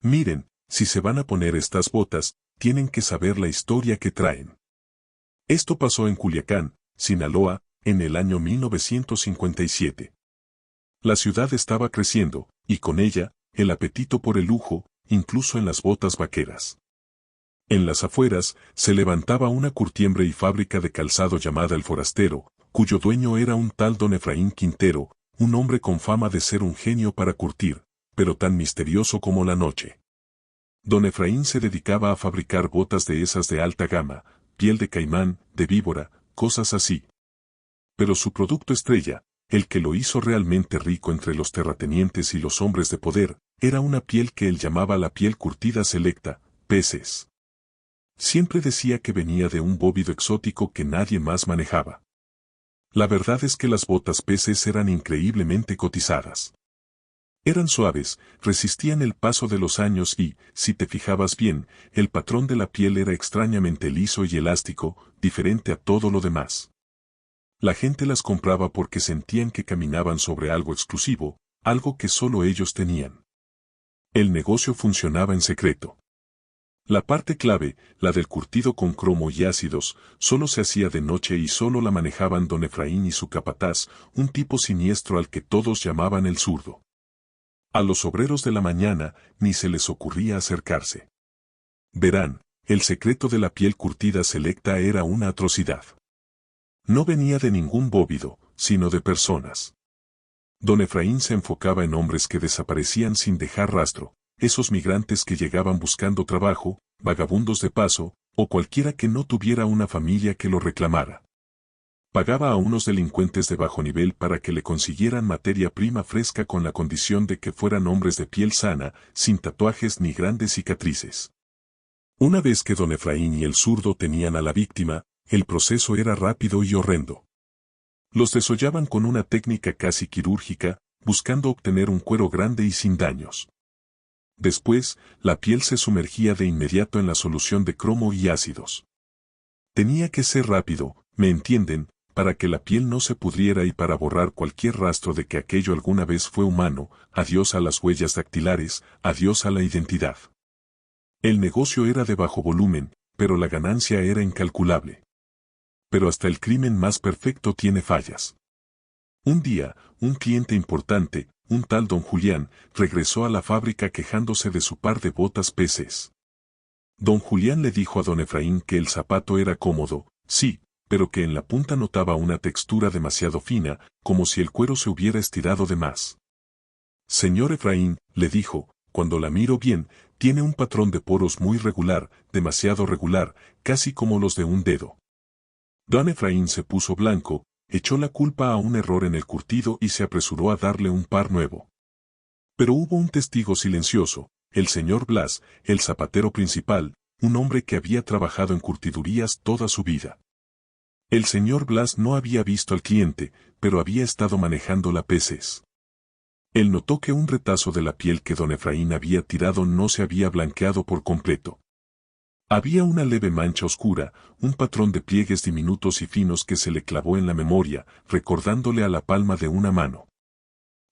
Miren, si se van a poner estas botas, tienen que saber la historia que traen. Esto pasó en Culiacán, Sinaloa, en el año 1957. La ciudad estaba creciendo, y con ella, el apetito por el lujo, incluso en las botas vaqueras. En las afueras, se levantaba una curtiembre y fábrica de calzado llamada El Forastero, cuyo dueño era un tal don Efraín Quintero, un hombre con fama de ser un genio para curtir, pero tan misterioso como la noche. Don Efraín se dedicaba a fabricar botas de esas de alta gama, piel de caimán, de víbora, cosas así. Pero su producto estrella, el que lo hizo realmente rico entre los terratenientes y los hombres de poder, era una piel que él llamaba la piel curtida selecta, peces. Siempre decía que venía de un bóvido exótico que nadie más manejaba. La verdad es que las botas peces eran increíblemente cotizadas. Eran suaves, resistían el paso de los años y, si te fijabas bien, el patrón de la piel era extrañamente liso y elástico, diferente a todo lo demás. La gente las compraba porque sentían que caminaban sobre algo exclusivo, algo que solo ellos tenían. El negocio funcionaba en secreto. La parte clave, la del curtido con cromo y ácidos, solo se hacía de noche y solo la manejaban don Efraín y su capataz, un tipo siniestro al que todos llamaban el zurdo. A los obreros de la mañana ni se les ocurría acercarse. Verán, el secreto de la piel curtida selecta era una atrocidad. No venía de ningún bóvido, sino de personas. Don Efraín se enfocaba en hombres que desaparecían sin dejar rastro, esos migrantes que llegaban buscando trabajo, vagabundos de paso, o cualquiera que no tuviera una familia que lo reclamara. Pagaba a unos delincuentes de bajo nivel para que le consiguieran materia prima fresca con la condición de que fueran hombres de piel sana, sin tatuajes ni grandes cicatrices. Una vez que don Efraín y el zurdo tenían a la víctima, el proceso era rápido y horrendo. Los desollaban con una técnica casi quirúrgica, buscando obtener un cuero grande y sin daños. Después, la piel se sumergía de inmediato en la solución de cromo y ácidos. Tenía que ser rápido, ¿me entienden?, para que la piel no se pudriera y para borrar cualquier rastro de que aquello alguna vez fue humano, adiós a las huellas dactilares, adiós a la identidad. El negocio era de bajo volumen, pero la ganancia era incalculable. Pero hasta el crimen más perfecto tiene fallas. Un día, un cliente importante, un tal don Julián, regresó a la fábrica quejándose de su par de botas peces. Don Julián le dijo a don Efraín que el zapato era cómodo, sí, pero que en la punta notaba una textura demasiado fina, como si el cuero se hubiera estirado de más. Señor Efraín, le dijo, cuando la miro bien, tiene un patrón de poros muy regular, demasiado regular, casi como los de un dedo. Don Efraín se puso blanco, echó la culpa a un error en el curtido y se apresuró a darle un par nuevo. Pero hubo un testigo silencioso, el señor Blas, el zapatero principal, un hombre que había trabajado en curtidurías toda su vida. El señor Blas no había visto al cliente, pero había estado manejando la peces. Él notó que un retazo de la piel que don Efraín había tirado no se había blanqueado por completo. Había una leve mancha oscura, un patrón de pliegues diminutos y finos que se le clavó en la memoria, recordándole a la palma de una mano.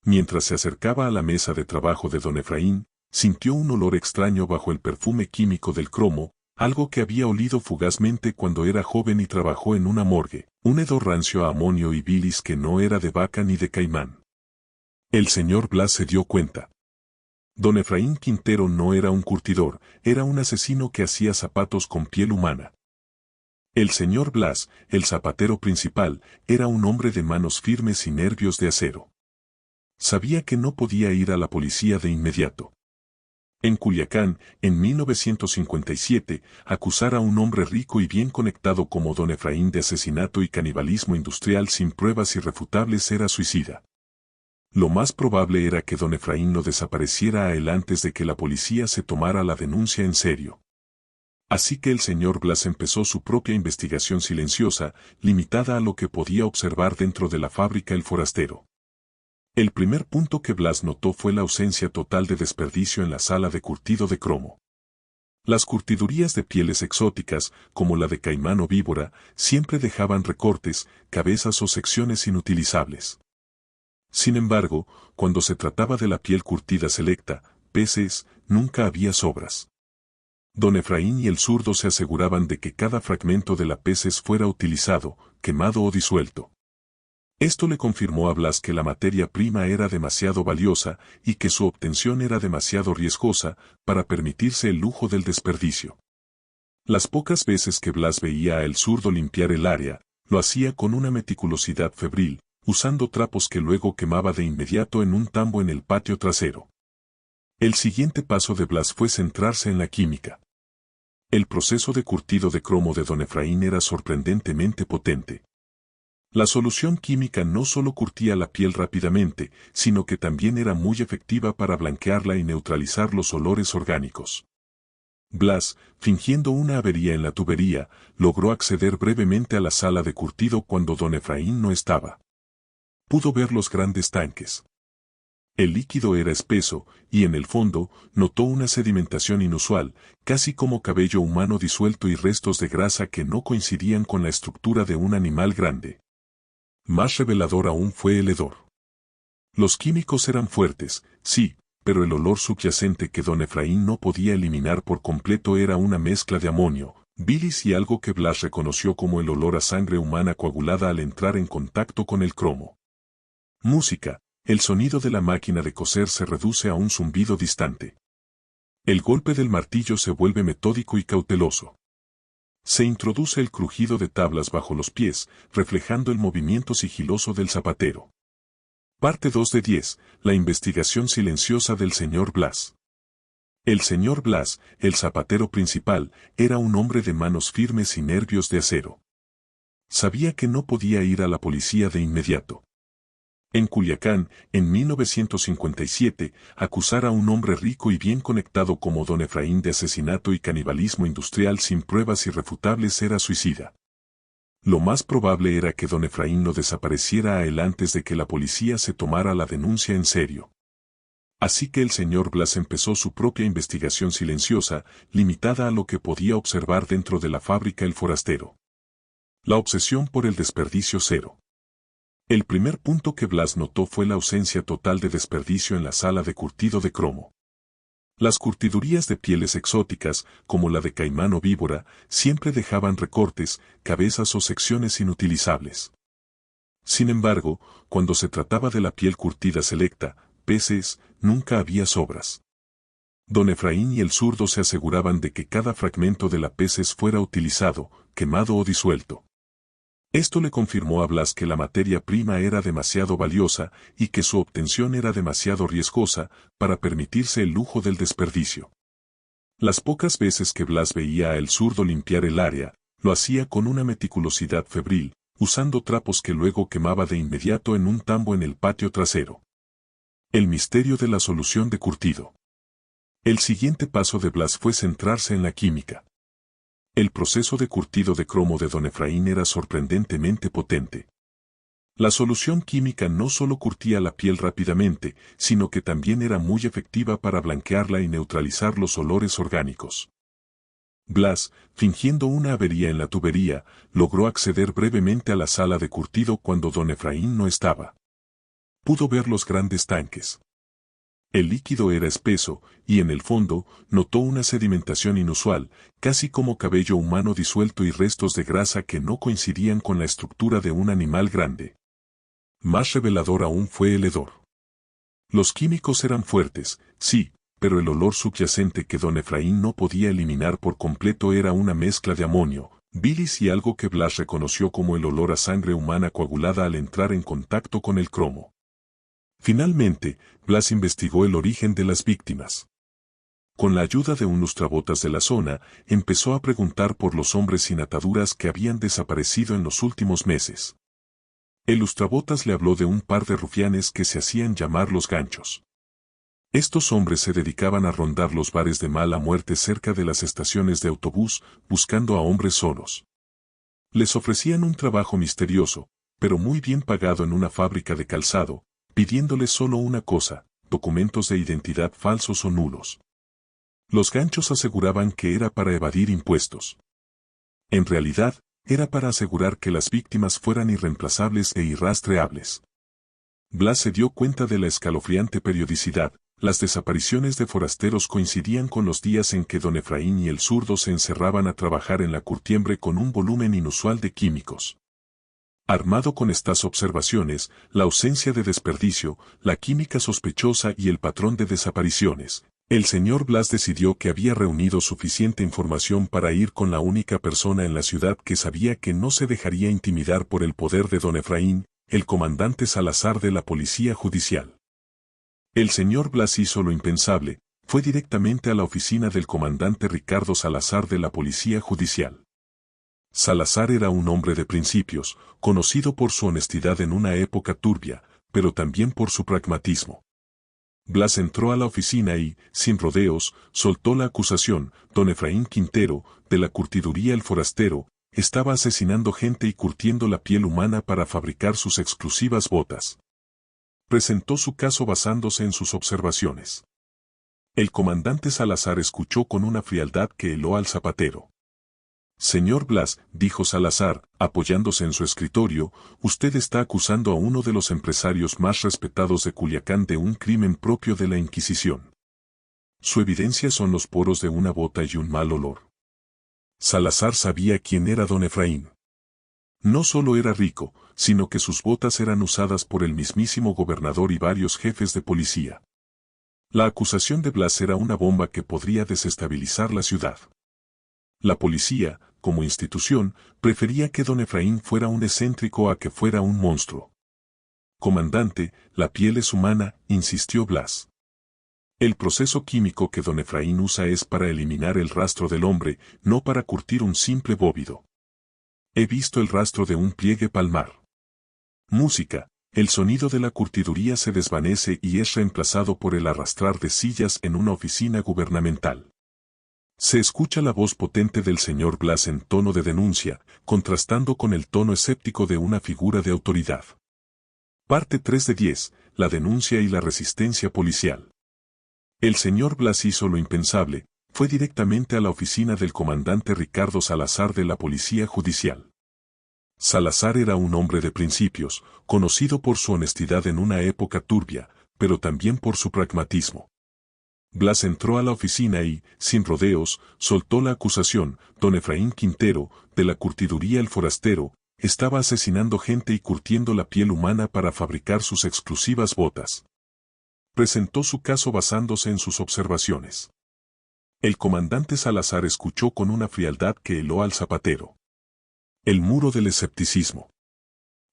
Mientras se acercaba a la mesa de trabajo de don Efraín, sintió un olor extraño bajo el perfume químico del cromo, algo que había olido fugazmente cuando era joven y trabajó en una morgue, un hedor rancio a amonio y bilis que no era de vaca ni de caimán. El señor Blas se dio cuenta. Don Efraín Quintero no era un curtidor, era un asesino que hacía zapatos con piel humana. El señor Blas, el zapatero principal, era un hombre de manos firmes y nervios de acero. Sabía que no podía ir a la policía de inmediato. En Culiacán, en 1957, acusar a un hombre rico y bien conectado como don Efraín de asesinato y canibalismo industrial sin pruebas irrefutables era suicida. Lo más probable era que don Efraín lo desapareciera a él antes de que la policía se tomara la denuncia en serio. Así que el señor Blas empezó su propia investigación silenciosa, limitada a lo que podía observar dentro de la fábrica El Forastero. El primer punto que Blas notó fue la ausencia total de desperdicio en la sala de curtido de cromo. Las curtidurías de pieles exóticas, como la de caimán o víbora, siempre dejaban recortes, cabezas o secciones inutilizables. Sin embargo, cuando se trataba de la piel curtida selecta, peces, nunca había sobras. Don Efraín y el zurdo se aseguraban de que cada fragmento de la peces fuera utilizado, quemado o disuelto. Esto le confirmó a Blas que la materia prima era demasiado valiosa y que su obtención era demasiado riesgosa para permitirse el lujo del desperdicio. Las pocas veces que Blas veía a el zurdo limpiar el área, lo hacía con una meticulosidad febril, usando trapos que luego quemaba de inmediato en un tambo en el patio trasero. El siguiente paso de Blas fue centrarse en la química. El proceso de curtido de cromo de don Efraín era sorprendentemente potente. La solución química no solo curtía la piel rápidamente, sino que también era muy efectiva para blanquearla y neutralizar los olores orgánicos. Blas, fingiendo una avería en la tubería, logró acceder brevemente a la sala de curtido cuando don Efraín no estaba. Pudo ver los grandes tanques. El líquido era espeso, y en el fondo, notó una sedimentación inusual, casi como cabello humano disuelto y restos de grasa que no coincidían con la estructura de un animal grande. Más revelador aún fue el hedor. Los químicos eran fuertes, sí, pero el olor subyacente que don Efraín no podía eliminar por completo era una mezcla de amonio, bilis y algo que Blas reconoció como el olor a sangre humana coagulada al entrar en contacto con el cromo. Música. El sonido de la máquina de coser se reduce a un zumbido distante. El golpe del martillo se vuelve metódico y cauteloso. Se introduce el crujido de tablas bajo los pies, reflejando el movimiento sigiloso del zapatero. Parte 2 de 10. La investigación silenciosa del señor Blas. El señor Blas, el zapatero principal, era un hombre de manos firmes y nervios de acero. Sabía que no podía ir a la policía de inmediato. En Culiacán, en 1957, acusar a un hombre rico y bien conectado como don Efraín de asesinato y canibalismo industrial sin pruebas irrefutables era suicida. Lo más probable era que don Efraín lo desapareciera a él antes de que la policía se tomara la denuncia en serio. Así que el señor Blas empezó su propia investigación silenciosa, limitada a lo que podía observar dentro de la fábrica el forastero. La obsesión por el desperdicio cero. El primer punto que Blas notó fue la ausencia total de desperdicio en la sala de curtido de cromo. Las curtidurías de pieles exóticas, como la de caimán o víbora, siempre dejaban recortes, cabezas o secciones inutilizables. Sin embargo, cuando se trataba de la piel curtida selecta, peces, nunca había sobras. Don Efraín y el zurdo se aseguraban de que cada fragmento de la peces fuera utilizado, quemado o disuelto. Esto le confirmó a Blas que la materia prima era demasiado valiosa y que su obtención era demasiado riesgosa para permitirse el lujo del desperdicio. Las pocas veces que Blas veía a el zurdo limpiar el área, lo hacía con una meticulosidad febril, usando trapos que luego quemaba de inmediato en un tambo en el patio trasero. El misterio de la solución de curtido. El siguiente paso de Blas fue centrarse en la química. El proceso de curtido de cromo de don Efraín era sorprendentemente potente. La solución química no solo curtía la piel rápidamente, sino que también era muy efectiva para blanquearla y neutralizar los olores orgánicos. Blas, fingiendo una avería en la tubería, logró acceder brevemente a la sala de curtido cuando don Efraín no estaba. Pudo ver los grandes tanques. El líquido era espeso, y en el fondo, notó una sedimentación inusual, casi como cabello humano disuelto y restos de grasa que no coincidían con la estructura de un animal grande. Más revelador aún fue el hedor. Los químicos eran fuertes, sí, pero el olor subyacente que don Efraín no podía eliminar por completo era una mezcla de amonio, bilis y algo que Blas reconoció como el olor a sangre humana coagulada al entrar en contacto con el cromo. Finalmente, Blas investigó el origen de las víctimas. Con la ayuda de un lustrabotas de la zona, empezó a preguntar por los hombres sin ataduras que habían desaparecido en los últimos meses. El lustrabotas le habló de un par de rufianes que se hacían llamar los ganchos. Estos hombres se dedicaban a rondar los bares de mala muerte cerca de las estaciones de autobús, buscando a hombres solos. Les ofrecían un trabajo misterioso, pero muy bien pagado en una fábrica de calzado, pidiéndoles solo una cosa, documentos de identidad falsos o nulos. Los ganchos aseguraban que era para evadir impuestos. En realidad, era para asegurar que las víctimas fueran irreemplazables e irrastreables. Blas se dio cuenta de la escalofriante periodicidad, Las desapariciones de forasteros coincidían con los días en que don Efraín y el zurdo se encerraban a trabajar en la curtiembre con un volumen inusual de químicos. Armado con estas observaciones, la ausencia de desperdicio, la química sospechosa y el patrón de desapariciones, el señor Blas decidió que había reunido suficiente información para ir con la única persona en la ciudad que sabía que no se dejaría intimidar por el poder de don Efraín, el comandante Salazar de la Policía Judicial. El señor Blas hizo lo impensable, fue directamente a la oficina del comandante Ricardo Salazar de la Policía Judicial. Salazar era un hombre de principios, conocido por su honestidad en una época turbia, pero también por su pragmatismo. Blas entró a la oficina y, sin rodeos, soltó la acusación: don Efraín Quintero, de la curtiduría El Forastero, estaba asesinando gente y curtiendo la piel humana para fabricar sus exclusivas botas. Presentó su caso basándose en sus observaciones. El comandante Salazar escuchó con una frialdad que heló al zapatero. Señor Blas, dijo Salazar, apoyándose en su escritorio, usted está acusando a uno de los empresarios más respetados de Culiacán de un crimen propio de la Inquisición. Su evidencia son los poros de una bota y un mal olor. Salazar sabía quién era don Efraín. No solo era rico, sino que sus botas eran usadas por el mismísimo gobernador y varios jefes de policía. La acusación de Blas era una bomba que podría desestabilizar la ciudad. La policía, como institución, prefería que don Efraín fuera un excéntrico a que fuera un monstruo. Comandante, la piel es humana, insistió Blas. El proceso químico que don Efraín usa es para eliminar el rastro del hombre, no para curtir un simple bóvido. He visto el rastro de un pliegue palmar. Música, el sonido de la curtiduría se desvanece y es reemplazado por el arrastrar de sillas en una oficina gubernamental. Se escucha la voz potente del señor Blas en tono de denuncia, contrastando con el tono escéptico de una figura de autoridad. Parte 3 de 10, la denuncia y la resistencia policial. El señor Blas hizo lo impensable, fue directamente a la oficina del comandante Ricardo Salazar de la Policía Judicial. Salazar era un hombre de principios, conocido por su honestidad en una época turbia, pero también por su pragmatismo. Blas entró a la oficina y, sin rodeos, soltó la acusación: don Efraín Quintero, de la curtiduría El Forastero, estaba asesinando gente y curtiendo la piel humana para fabricar sus exclusivas botas. Presentó su caso basándose en sus observaciones. El comandante Salazar escuchó con una frialdad que heló al zapatero. El muro del escepticismo.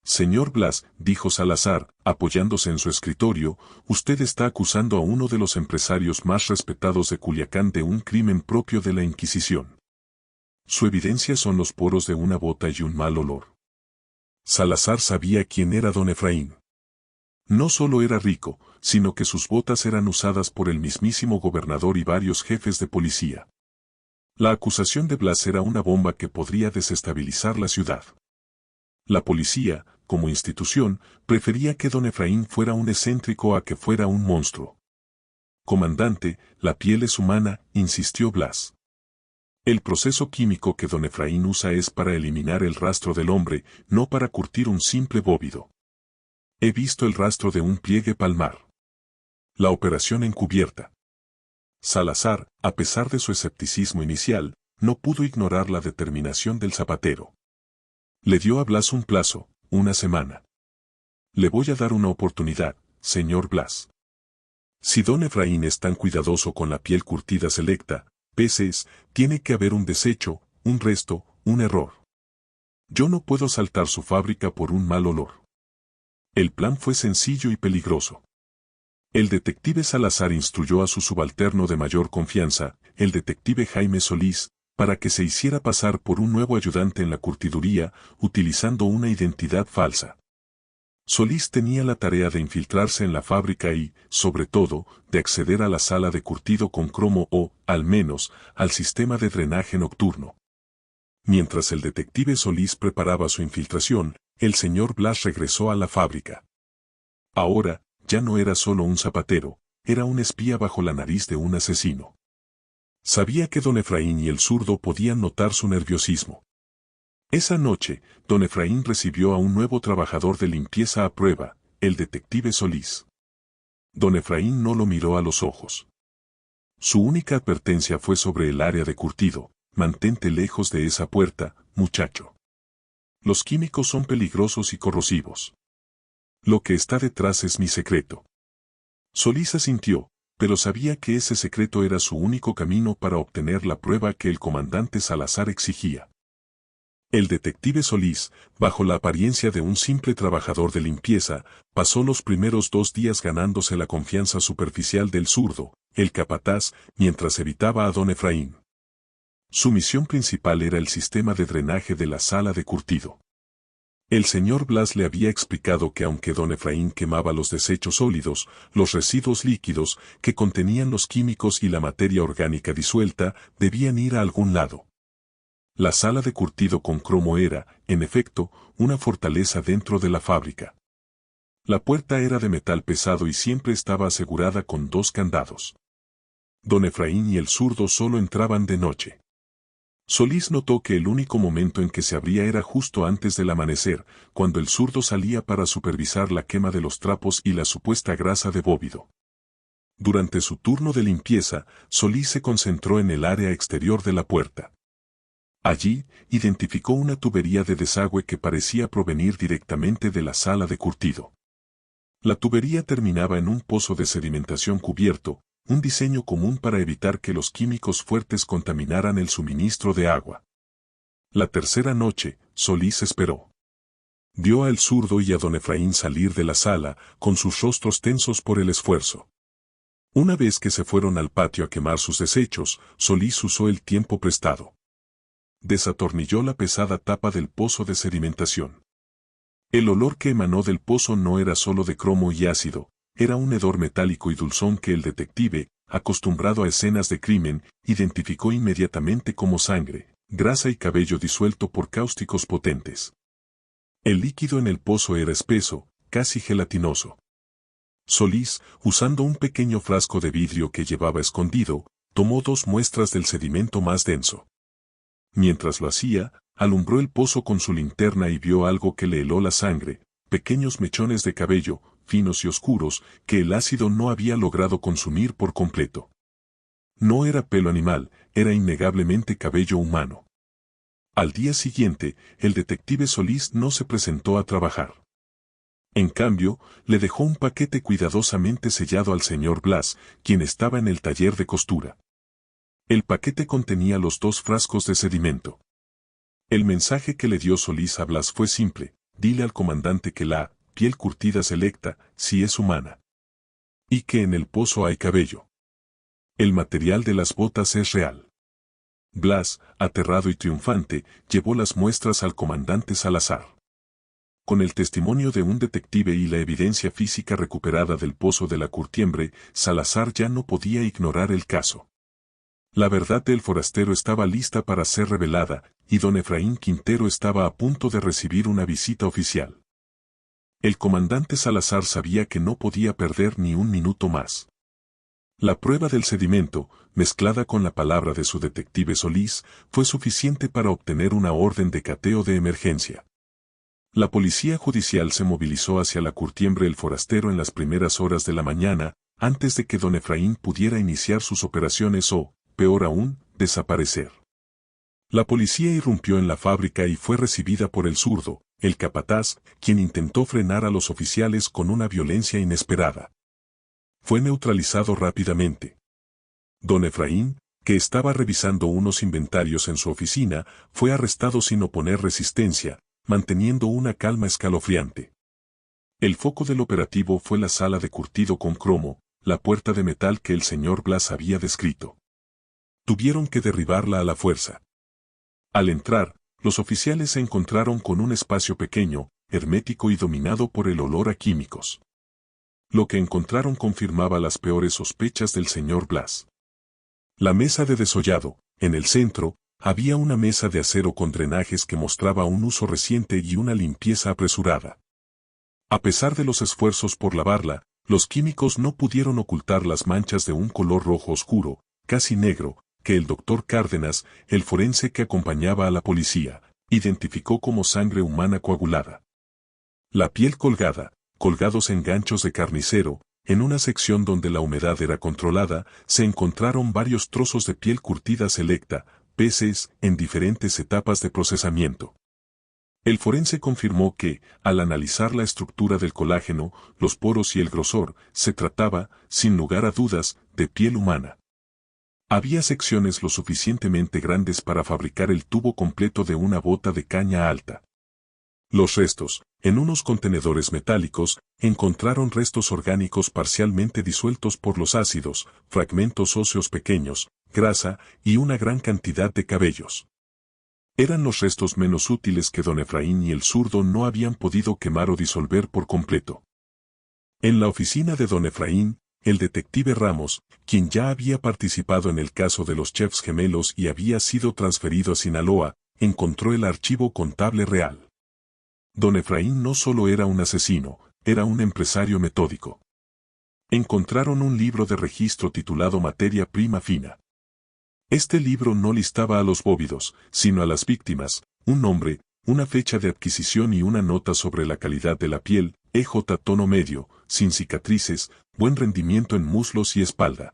Señor Blas, dijo Salazar, apoyándose en su escritorio, usted está acusando a uno de los empresarios más respetados de Culiacán de un crimen propio de la Inquisición. Su evidencia son los poros de una bota y un mal olor. Salazar sabía quién era don Efraín. No solo era rico, sino que sus botas eran usadas por el mismísimo gobernador y varios jefes de policía. La acusación de Blas era una bomba que podría desestabilizar la ciudad. La policía, como institución, prefería que don Efraín fuera un excéntrico a que fuera un monstruo. Comandante, la piel es humana, insistió Blas. El proceso químico que don Efraín usa es para eliminar el rastro del hombre, no para curtir un simple bóvido. He visto el rastro de un pliegue palmar. La operación encubierta. Salazar, a pesar de su escepticismo inicial, no pudo ignorar la determinación del zapatero. Le dio a Blas un plazo, una semana. Le voy a dar una oportunidad, señor Blas. Si don Efraín es tan cuidadoso con la piel curtida selecta, peces, tiene que haber un desecho, un resto, un error. Yo no puedo saltar su fábrica por un mal olor. El plan fue sencillo y peligroso. El detective Salazar instruyó a su subalterno de mayor confianza, el detective Jaime Solís, para que se hiciera pasar por un nuevo ayudante en la curtiduría, utilizando una identidad falsa. Solís tenía la tarea de infiltrarse en la fábrica y, sobre todo, de acceder a la sala de curtido con cromo o, al menos, al sistema de drenaje nocturno. Mientras el detective Solís preparaba su infiltración, el señor Blas regresó a la fábrica. Ahora, ya no era solo un zapatero, era un espía bajo la nariz de un asesino. Sabía que don Efraín y el zurdo podían notar su nerviosismo. Esa noche, don Efraín recibió a un nuevo trabajador de limpieza a prueba, el detective Solís. Don Efraín no lo miró a los ojos. Su única advertencia fue sobre el área de curtido: mantente lejos de esa puerta, muchacho. Los químicos son peligrosos y corrosivos. Lo que está detrás es mi secreto. Solís asintió, pero sabía que ese secreto era su único camino para obtener la prueba que el comandante Salazar exigía. El detective Solís, bajo la apariencia de un simple trabajador de limpieza, pasó los primeros 2 días ganándose la confianza superficial del zurdo, el capataz, mientras evitaba a don Efraín. Su misión principal era el sistema de drenaje de la sala de curtido. El señor Blas le había explicado que aunque don Efraín quemaba los desechos sólidos, los residuos líquidos, que contenían los químicos y la materia orgánica disuelta, debían ir a algún lado. La sala de curtido con cromo era, en efecto, una fortaleza dentro de la fábrica. La puerta era de metal pesado y siempre estaba asegurada con 2 candados. Don Efraín y el zurdo solo entraban de noche. Solís notó que el único momento en que se abría era justo antes del amanecer, cuando el zurdo salía para supervisar la quema de los trapos y la supuesta grasa de bóvido. Durante su turno de limpieza, Solís se concentró en el área exterior de la puerta. Allí, identificó una tubería de desagüe que parecía provenir directamente de la sala de curtido. La tubería terminaba en un pozo de sedimentación cubierto, un diseño común para evitar que los químicos fuertes contaminaran el suministro de agua. La tercera noche, Solís esperó. Vio al zurdo y a don Efraín salir de la sala, con sus rostros tensos por el esfuerzo. Una vez que se fueron al patio a quemar sus desechos, Solís usó el tiempo prestado. Desatornilló la pesada tapa del pozo de sedimentación. El olor que emanó del pozo no era solo de cromo y ácido, era un hedor metálico y dulzón que el detective, acostumbrado a escenas de crimen, identificó inmediatamente como sangre, grasa y cabello disuelto por cáusticos potentes. El líquido en el pozo era espeso, casi gelatinoso. Solís, usando un pequeño frasco de vidrio que llevaba escondido, tomó 2 muestras del sedimento más denso. Mientras lo hacía, alumbró el pozo con su linterna y vio algo que le heló la sangre, pequeños mechones de cabello, finos y oscuros, que el ácido no había logrado consumir por completo. No era pelo animal, era innegablemente cabello humano. Al día siguiente, el detective Solís no se presentó a trabajar. En cambio, le dejó un paquete cuidadosamente sellado al señor Blas, quien estaba en el taller de costura. El paquete contenía los 2 frascos de sedimento. El mensaje que le dio Solís a Blas fue simple: dile al comandante que la piel curtida selecta, si es humana. Y que en el pozo hay cabello. El material de las botas es real. Blas, aterrado y triunfante, llevó las muestras al comandante Salazar. Con el testimonio de un detective y la evidencia física recuperada del pozo de la Curtiembre, Salazar ya no podía ignorar el caso. La verdad del forastero estaba lista para ser revelada, y don Efraín Quintero estaba a punto de recibir una visita oficial. El comandante Salazar sabía que no podía perder ni un minuto más. La prueba del sedimento, mezclada con la palabra de su detective Solís, fue suficiente para obtener una orden de cateo de emergencia. La policía judicial se movilizó hacia la Curtiembre el forastero en las primeras horas de la mañana, antes de que don Efraín pudiera iniciar sus operaciones o, peor aún, desaparecer. La policía irrumpió en la fábrica y fue recibida por el zurdo, el capataz, quien intentó frenar a los oficiales con una violencia inesperada. Fue neutralizado rápidamente. Don Efraín, que estaba revisando unos inventarios en su oficina, fue arrestado sin oponer resistencia, manteniendo una calma escalofriante. El foco del operativo fue la sala de curtido con cromo, la puerta de metal que el señor Blas había descrito. Tuvieron que derribarla a la fuerza. Al entrar, los oficiales se encontraron con un espacio pequeño, hermético y dominado por el olor a químicos. Lo que encontraron confirmaba las peores sospechas del señor Blas. La mesa de desollado, en el centro, había una mesa de acero con drenajes que mostraba un uso reciente y una limpieza apresurada. A pesar de los esfuerzos por lavarla, los químicos no pudieron ocultar las manchas de un color rojo oscuro, casi negro, que el doctor Cárdenas, el forense que acompañaba a la policía, identificó como sangre humana coagulada. La piel colgada, colgados en ganchos de carnicero, en una sección donde la humedad era controlada, se encontraron varios trozos de piel curtida selecta, peces, en diferentes etapas de procesamiento. El forense confirmó que, al analizar la estructura del colágeno, los poros y el grosor, se trataba, sin lugar a dudas, de piel humana. Había secciones lo suficientemente grandes para fabricar el tubo completo de una bota de caña alta. Los restos, en unos contenedores metálicos, encontraron restos orgánicos parcialmente disueltos por los ácidos, fragmentos óseos pequeños, grasa y una gran cantidad de cabellos. Eran los restos menos útiles que don Efraín y el zurdo no habían podido quemar o disolver por completo. En la oficina de don Efraín, el detective Ramos, quien ya había participado en el caso de los chefs gemelos y había sido transferido a Sinaloa, encontró el archivo contable real. Don Efraín no solo era un asesino, era un empresario metódico. Encontraron un libro de registro titulado Materia Prima Fina. Este libro no listaba a los bóvidos, sino a las víctimas, un nombre, una fecha de adquisición y una nota sobre la calidad de la piel, EJ tono medio, sin cicatrices, buen rendimiento en muslos y espalda.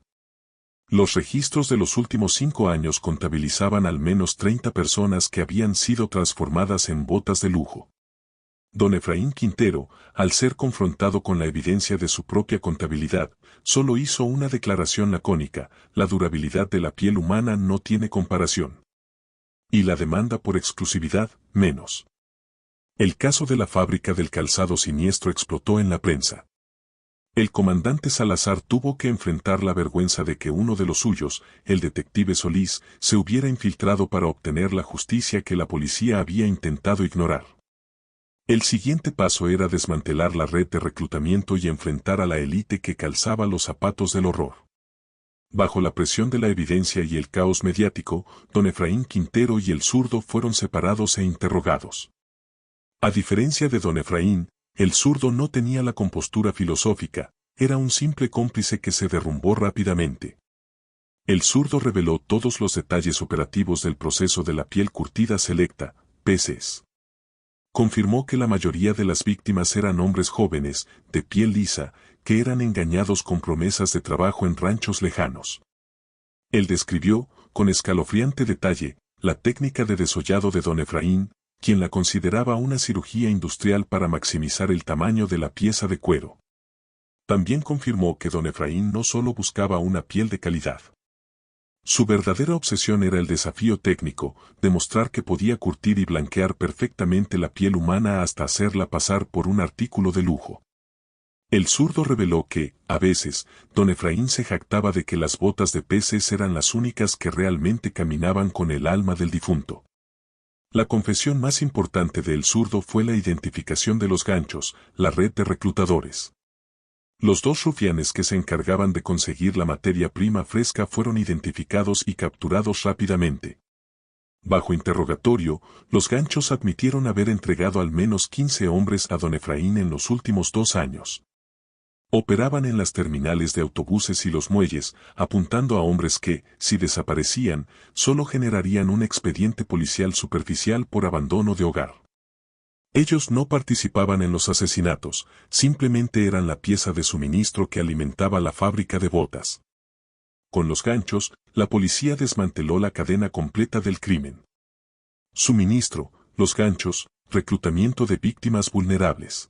Los registros de los últimos 5 años contabilizaban al menos 30 personas que habían sido transformadas en botas de lujo. Don Efraín Quintero, al ser confrontado con la evidencia de su propia contabilidad, solo hizo una declaración lacónica: la durabilidad de la piel humana no tiene comparación. Y la demanda por exclusividad, menos. El caso de la fábrica del calzado siniestro explotó en la prensa. El comandante Salazar tuvo que enfrentar la vergüenza de que uno de los suyos, el detective Solís, se hubiera infiltrado para obtener la justicia que la policía había intentado ignorar. El siguiente paso era desmantelar la red de reclutamiento y enfrentar a la élite que calzaba los zapatos del horror. Bajo la presión de la evidencia y el caos mediático, don Efraín Quintero y el zurdo fueron separados e interrogados. A diferencia de don Efraín, el zurdo no tenía la compostura filosófica, era un simple cómplice que se derrumbó rápidamente. El zurdo reveló todos los detalles operativos del proceso de la piel curtida selecta, peces. Confirmó que la mayoría de las víctimas eran hombres jóvenes, de piel lisa, que eran engañados con promesas de trabajo en ranchos lejanos. Él describió, con escalofriante detalle, la técnica de desollado de don Efraín, quien la consideraba una cirugía industrial para maximizar el tamaño de la pieza de cuero. También confirmó que don Efraín no solo buscaba una piel de calidad. Su verdadera obsesión era el desafío técnico, demostrar que podía curtir y blanquear perfectamente la piel humana hasta hacerla pasar por un artículo de lujo. El zurdo reveló que, a veces, don Efraín se jactaba de que las botas de peces eran las únicas que realmente caminaban con el alma del difunto. La confesión más importante de El Zurdo fue la identificación de los ganchos, la red de reclutadores. Los 2 rufianes que se encargaban de conseguir la materia prima fresca fueron identificados y capturados rápidamente. Bajo interrogatorio, los ganchos admitieron haber entregado al menos 15 hombres a don Efraín en los últimos 2 años. Operaban en las terminales de autobuses y los muelles, apuntando a hombres que, si desaparecían, solo generarían un expediente policial superficial por abandono de hogar. Ellos no participaban en los asesinatos, simplemente eran la pieza de suministro que alimentaba la fábrica de botas. Con los ganchos, la policía desmanteló la cadena completa del crimen. Suministro, los ganchos, reclutamiento de víctimas vulnerables.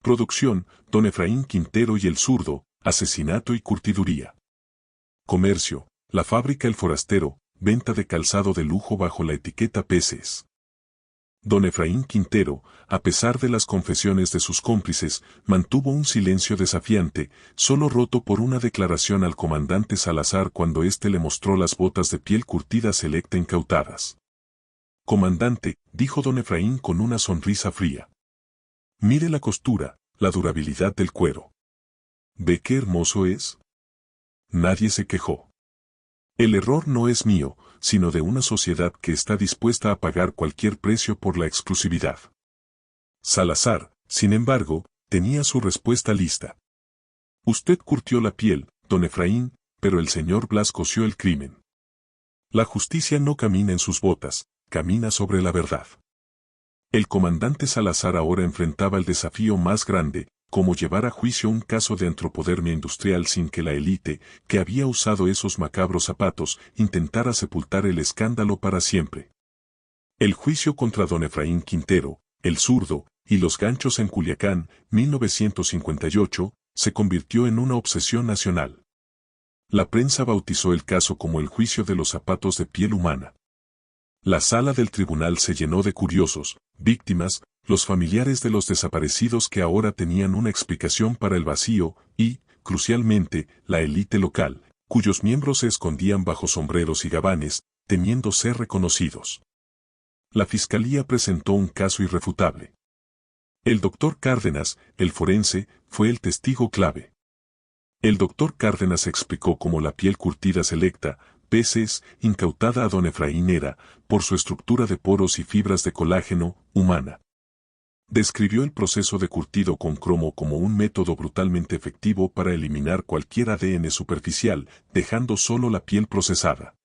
Producción, don Efraín Quintero y el Zurdo, asesinato y curtiduría. Comercio, la fábrica El Forastero, venta de calzado de lujo bajo la etiqueta Peces. Don Efraín Quintero, a pesar de las confesiones de sus cómplices, mantuvo un silencio desafiante, solo roto por una declaración al comandante Salazar cuando éste le mostró las botas de piel curtida selecta incautadas. Comandante, dijo don Efraín con una sonrisa fría. Mire la costura, la durabilidad del cuero. ¿Ve qué hermoso es? Nadie se quejó. El error no es mío, sino de una sociedad que está dispuesta a pagar cualquier precio por la exclusividad. Salazar, sin embargo, tenía su respuesta lista. Usted curtió la piel, don Efraín, pero el señor Blas cosió el crimen. La justicia no camina en sus botas, camina sobre la verdad. El comandante Salazar ahora enfrentaba el desafío más grande, cómo llevar a juicio un caso de antropodermia industrial sin que la élite, que había usado esos macabros zapatos, intentara sepultar el escándalo para siempre. El juicio contra don Efraín Quintero, el zurdo, y los ganchos en Culiacán, 1958, se convirtió en una obsesión nacional. La prensa bautizó el caso como el juicio de los zapatos de piel humana. La sala del tribunal se llenó de curiosos, víctimas, los familiares de los desaparecidos que ahora tenían una explicación para el vacío y, crucialmente, la élite local, cuyos miembros se escondían bajo sombreros y gabanes, temiendo ser reconocidos. La fiscalía presentó un caso irrefutable. El doctor Cárdenas, el forense, fue el testigo clave. El doctor Cárdenas explicó cómo la piel curtida selecta, PCs, incautada a don Efraín era, por su estructura de poros y fibras de colágeno, humana. Describió el proceso de curtido con cromo como un método brutalmente efectivo para eliminar cualquier ADN superficial, dejando solo la piel procesada.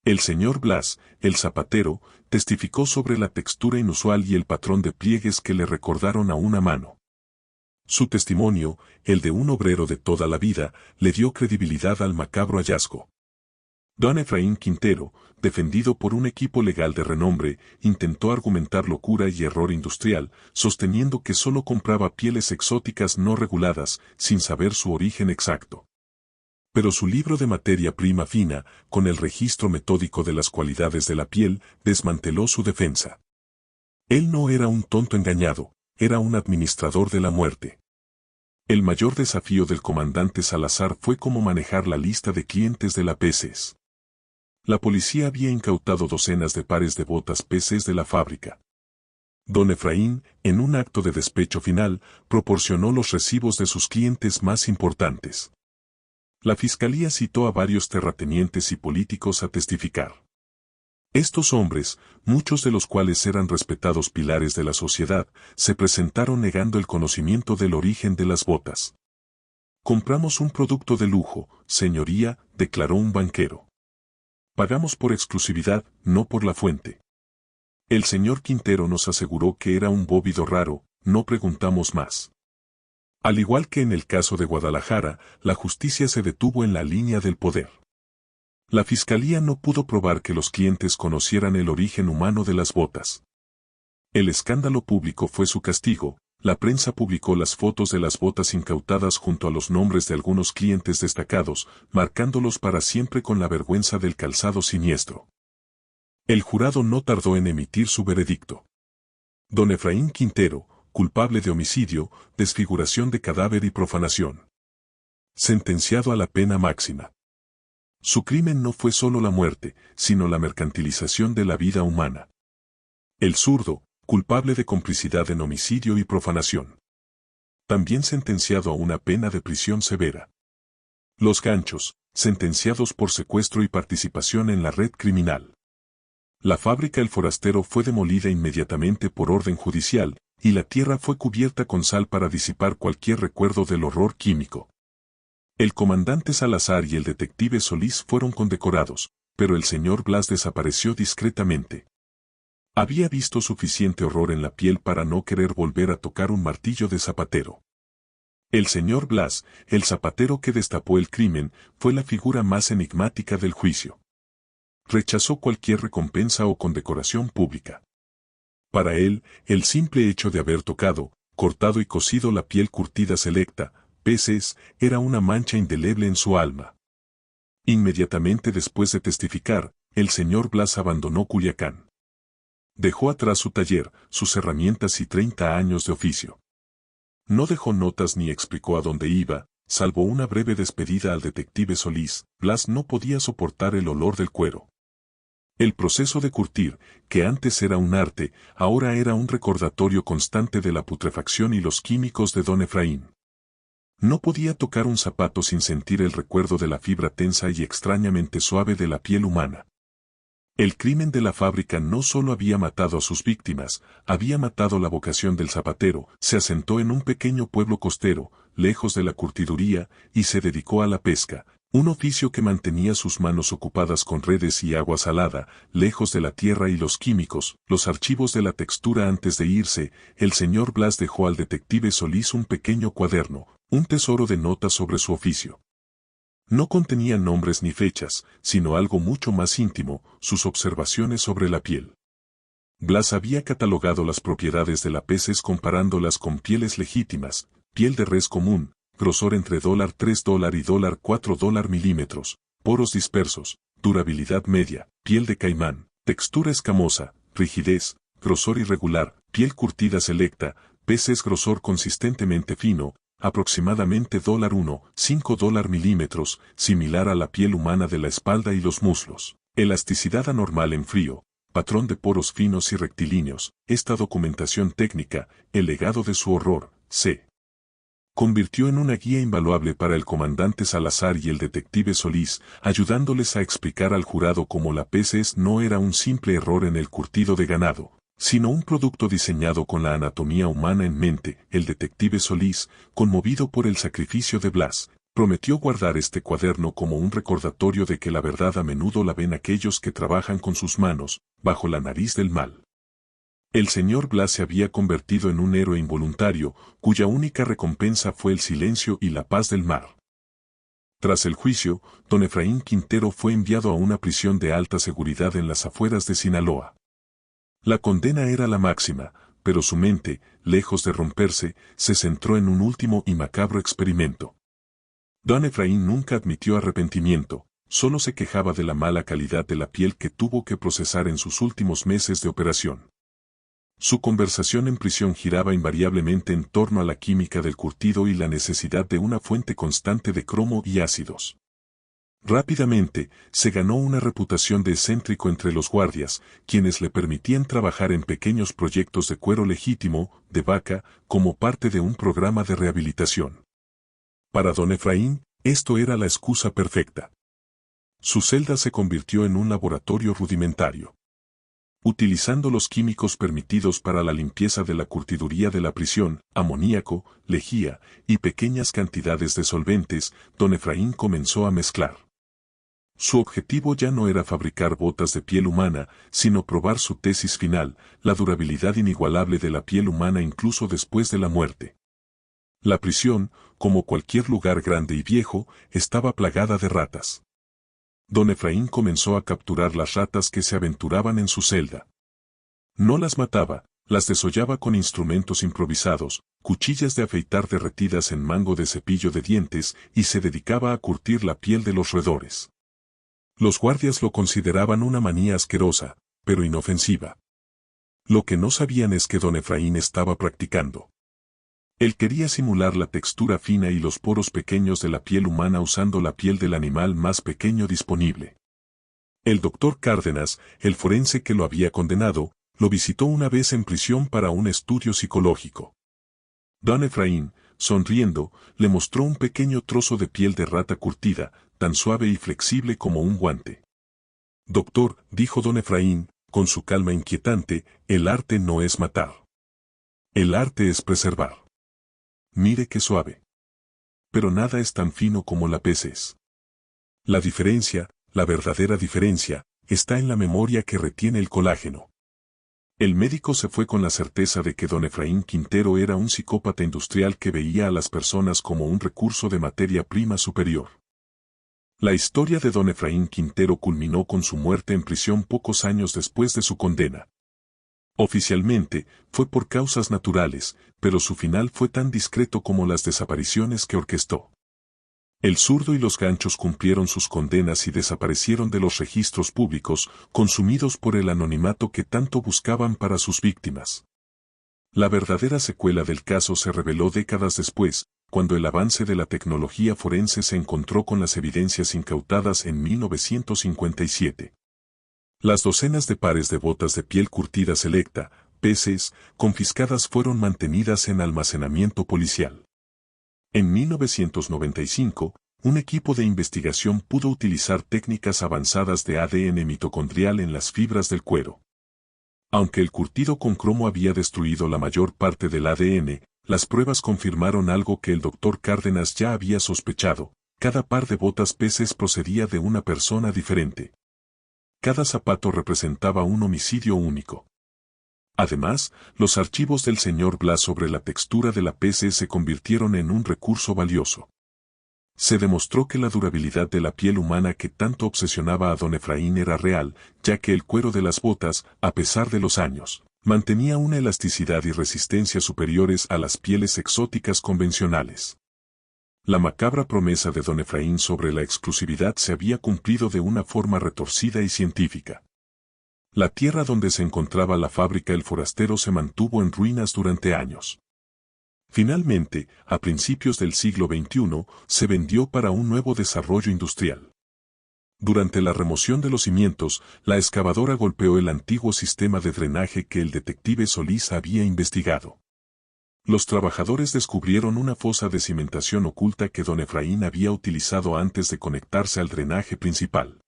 El señor Blas, el zapatero, testificó sobre la textura inusual y el patrón de pliegues que le recordaron a una mano. Su testimonio, el de un obrero de toda la vida, le dio credibilidad al macabro hallazgo. Don Efraín Quintero, defendido por un equipo legal de renombre, intentó argumentar locura y error industrial, sosteniendo que solo compraba pieles exóticas no reguladas, sin saber su origen exacto. Pero su libro de materia prima fina, con el registro metódico de las cualidades de la piel, desmanteló su defensa. Él no era un tonto engañado, era un administrador de la muerte. El mayor desafío del comandante Salazar fue cómo manejar la lista de clientes de la PCs. La policía había incautado docenas de pares de botas PCs de la fábrica. Don Efraín, en un acto de despecho final, proporcionó los recibos de sus clientes más importantes. La fiscalía citó a varios terratenientes y políticos a testificar. Estos hombres, muchos de los cuales eran respetados pilares de la sociedad, se presentaron negando el conocimiento del origen de las botas. Compramos un producto de lujo, señoría, declaró un banquero. Pagamos por exclusividad, no por la fuente. El señor Quintero nos aseguró que era un bóvido raro, no preguntamos más. Al igual que en el caso de Guadalajara, la justicia se detuvo en la línea del poder. La fiscalía no pudo probar que los clientes conocieran el origen humano de las botas. El escándalo público fue su castigo, la prensa publicó las fotos de las botas incautadas junto a los nombres de algunos clientes destacados, marcándolos para siempre con la vergüenza del calzado siniestro. El jurado no tardó en emitir su veredicto. Don Efraín Quintero, culpable de homicidio, desfiguración de cadáver y profanación. Sentenciado a la pena máxima. Su crimen no fue solo la muerte, sino la mercantilización de la vida humana. El zurdo, culpable de complicidad en homicidio y profanación. También sentenciado a una pena de prisión severa. Los ganchos, sentenciados por secuestro y participación en la red criminal. La fábrica El Forastero fue demolida inmediatamente por orden judicial, y la tierra fue cubierta con sal para disipar cualquier recuerdo del horror químico. El comandante Salazar y el detective Solís fueron condecorados, pero el señor Blas desapareció discretamente. Había visto suficiente horror en la piel para no querer volver a tocar un martillo de zapatero. El señor Blas, el zapatero que destapó el crimen, fue la figura más enigmática del juicio. Rechazó cualquier recompensa o condecoración pública. Para él, el simple hecho de haber tocado, cortado y cosido la piel curtida selecta, PCs, era una mancha indeleble en su alma. Inmediatamente después de testificar, el señor Blas abandonó Culiacán. Dejó atrás su taller, sus herramientas y 30 años de oficio. No dejó notas ni explicó a dónde iba, salvo una breve despedida al detective Solís. Blas no podía soportar el olor del cuero. El proceso de curtir, que antes era un arte, ahora era un recordatorio constante de la putrefacción y los químicos de don Efraín. No podía tocar un zapato sin sentir el recuerdo de la fibra tensa y extrañamente suave de la piel humana. El crimen de la fábrica no solo había matado a sus víctimas, había matado la vocación del zapatero. Se asentó en un pequeño pueblo costero, lejos de la curtiduría, y se dedicó a la pesca, Un oficio que mantenía sus manos ocupadas con redes y agua salada, lejos de la tierra y los químicos, los archivos de la textura. Antes de irse, el señor Blas dejó al detective Solís un pequeño cuaderno, un tesoro de notas sobre su oficio. No contenía nombres ni fechas, sino algo mucho más íntimo, sus observaciones sobre la piel. Blas había catalogado las propiedades de las peces comparándolas con pieles legítimas, piel de res común, grosor entre $3 y $4 milímetros, poros dispersos, durabilidad media, piel de caimán, textura escamosa, rigidez, grosor irregular, piel curtida selecta, peces grosor consistentemente fino, aproximadamente $1,5 milímetros, similar a la piel humana de la espalda y los muslos, elasticidad anormal en frío, patrón de poros finos y rectilíneos. Esta documentación técnica, el legado de su horror, se convirtió en una guía invaluable para el comandante Salazar y el detective Solís, ayudándoles a explicar al jurado cómo la PCS no era un simple error en el curtido de ganado, sino un producto diseñado con la anatomía humana en mente. El detective Solís, conmovido por el sacrificio de Blas, prometió guardar este cuaderno como un recordatorio de que la verdad a menudo la ven aquellos que trabajan con sus manos, bajo la nariz del mal. El señor Blas se había convertido en un héroe involuntario, cuya única recompensa fue el silencio y la paz del mar. Tras el juicio, don Efraín Quintero fue enviado a una prisión de alta seguridad en las afueras de Sinaloa. La condena era la máxima, pero su mente, lejos de romperse, se centró en un último y macabro experimento. Don Efraín nunca admitió arrepentimiento, solo se quejaba de la mala calidad de la piel que tuvo que procesar en sus últimos meses de operación. Su conversación en prisión giraba invariablemente en torno a la química del curtido y la necesidad de una fuente constante de cromo y ácidos. Rápidamente, se ganó una reputación de excéntrico entre los guardias, quienes le permitían trabajar en pequeños proyectos de cuero legítimo, de vaca, como parte de un programa de rehabilitación. Para don Efraín, esto era la excusa perfecta. Su celda se convirtió en un laboratorio rudimentario. Utilizando los químicos permitidos para la limpieza de la curtiduría de la prisión, amoníaco, lejía y pequeñas cantidades de solventes, don Efraín comenzó a mezclar. Su objetivo ya no era fabricar botas de piel humana, sino probar su tesis final, la durabilidad inigualable de la piel humana incluso después de la muerte. La prisión, como cualquier lugar grande y viejo, estaba plagada de ratas. Don Efraín comenzó a capturar las ratas que se aventuraban en su celda. No las mataba, las desollaba con instrumentos improvisados, cuchillas de afeitar derretidas en mango de cepillo de dientes, y se dedicaba a curtir la piel de los roedores. Los guardias lo consideraban una manía asquerosa, pero inofensiva. Lo que no sabían es que don Efraín estaba practicando. Él quería simular la textura fina y los poros pequeños de la piel humana usando la piel del animal más pequeño disponible. El doctor Cárdenas, el forense que lo había condenado, lo visitó una vez en prisión para un estudio psicológico. Don Efraín, sonriendo, le mostró un pequeño trozo de piel de rata curtida, tan suave y flexible como un guante. Doctor, dijo don Efraín, con su calma inquietante, el arte no es matar. El arte es preservar. Mire qué suave. Pero nada es tan fino como la PCS. La diferencia, la verdadera diferencia, está en la memoria que retiene el colágeno. El médico se fue con la certeza de que don Efraín Quintero era un psicópata industrial que veía a las personas como un recurso de materia prima superior. La historia de don Efraín Quintero culminó con su muerte en prisión pocos años después de su condena. Oficialmente, fue por causas naturales, pero su final fue tan discreto como las desapariciones que orquestó. El zurdo y los ganchos cumplieron sus condenas y desaparecieron de los registros públicos, consumidos por el anonimato que tanto buscaban para sus víctimas. La verdadera secuela del caso se reveló décadas después, cuando el avance de la tecnología forense se encontró con las evidencias incautadas en 1957. Las docenas de pares de botas de piel curtida selecta, PCS, confiscadas fueron mantenidas en almacenamiento policial. En 1995, un equipo de investigación pudo utilizar técnicas avanzadas de ADN mitocondrial en las fibras del cuero. Aunque el curtido con cromo había destruido la mayor parte del ADN, las pruebas confirmaron algo que el doctor Cárdenas ya había sospechado: Cada par de botas peces procedía de una persona diferente. Cada zapato representaba un homicidio único. Además, los archivos del señor Blas sobre la textura de la pece se convirtieron en un recurso valioso. Se demostró que la durabilidad de la piel humana que tanto obsesionaba a don Efraín era real, ya que el cuero de las botas, a pesar de los años, mantenía una elasticidad y resistencia superiores a las pieles exóticas convencionales. La macabra promesa de don Efraín sobre la exclusividad se había cumplido de una forma retorcida y científica. La tierra donde se encontraba la fábrica El Forastero se mantuvo en ruinas durante años. Finalmente, a principios del siglo XXI, se vendió para un nuevo desarrollo industrial. Durante la remoción de los cimientos, la excavadora golpeó el antiguo sistema de drenaje que el detective Solís había investigado. Los trabajadores descubrieron una fosa de cimentación oculta que don Efraín había utilizado antes de conectarse al drenaje principal.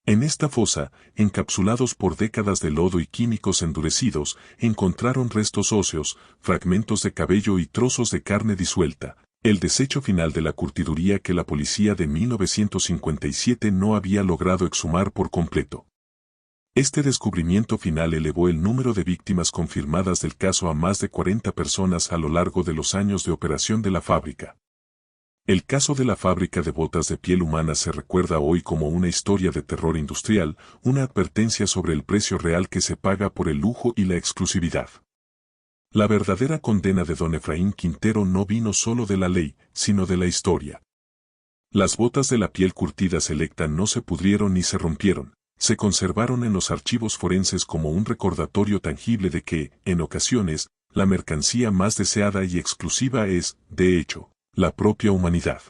En esta fosa, encapsulados por décadas de lodo y químicos endurecidos, encontraron restos óseos, fragmentos de cabello y trozos de carne disuelta, el desecho final de la curtiduría que la policía de 1957 no había logrado exhumar por completo. Este descubrimiento final elevó el número de víctimas confirmadas del caso a más de 40 personas a lo largo de los años de operación de la fábrica. El caso de la fábrica de botas de piel humana se recuerda hoy como una historia de terror industrial, una advertencia sobre el precio real que se paga por el lujo y la exclusividad. La verdadera condena de don Efraín Quintero no vino solo de la ley, sino de la historia. Las botas de la piel curtida selecta no se pudrieron ni se rompieron, se conservaron en los archivos forenses como un recordatorio tangible de que, en ocasiones, la mercancía más deseada y exclusiva es, de hecho, la propia humanidad.